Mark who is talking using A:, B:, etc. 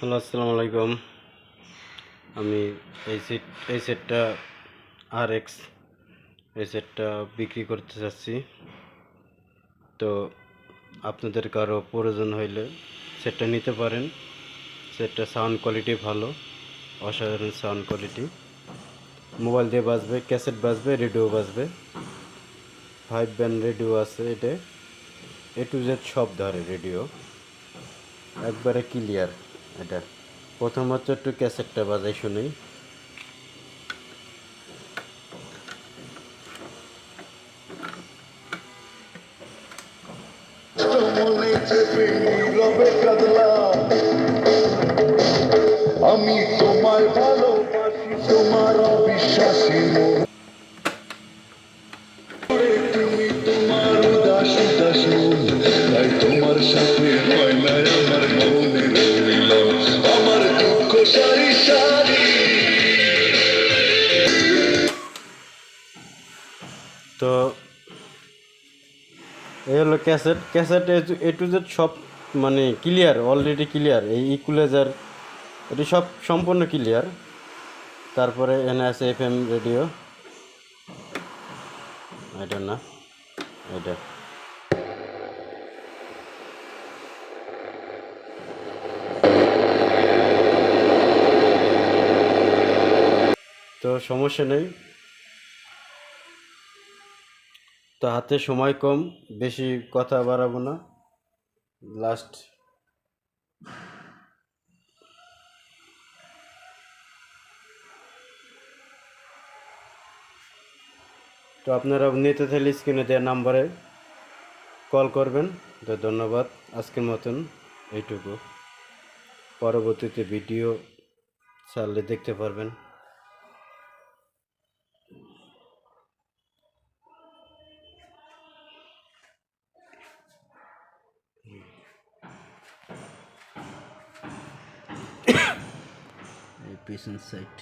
A: Hello, আসসালামু আলাইকুম। আমি এই সেটটা RX এই সেটটা বিক্রি করতে চাচ্ছি। তো আপনাদের কারো প্রয়োজন হইলে সেটটা নিতে পারেন। সেটটা সাউন্ড কোয়ালিটি ভালো, অসাধারণ সাউন্ড কোয়ালিটি। মোবাইল দিয়ে বাজবে, ক্যাসেট বাজবে, রেডিও বাজবে। 5 ব্যান্ড রেডিও আছে। এটা A to Z সব ধরে রেডিও, একবারে ক্লিয়ার। এটা প্রথমত একটু ক্যাসেটটা বাজাই শুনি।
B: আমি তোমায় ভালোবাসি, তোমার অবিশ্বাসী তুমি তোমার উদাসী দাসী, তাই তোমার সাথে হয় না আমার মনের মিলন, আমার দুঃখ সারি সারি।
A: তো এই হলো ক্যাসেট A to Z সব মানে ক্লিয়ার, অলরেডি ক্লিয়ার। এই ইকুলাইজার এটি সব সম্পূর্ণ ক্লিয়ার। তারপরে এখানে আছে FM রেডিও, এটা না, এটা। তো সমস্যা নেই। তো হাতে সময় কম, বেশি কথা বাড়াবো না। লাস্ট তো আপনারা নিতে চাইলে স্ক্রিনে দেওয়া নাম্বারে কল করবেন। তো ধন্যবাদ, আজকের মতন এইটুকু। পরবর্তীতে ভিডিও ছাড়লে দেখতে পারবেন। এই পিছন সাইড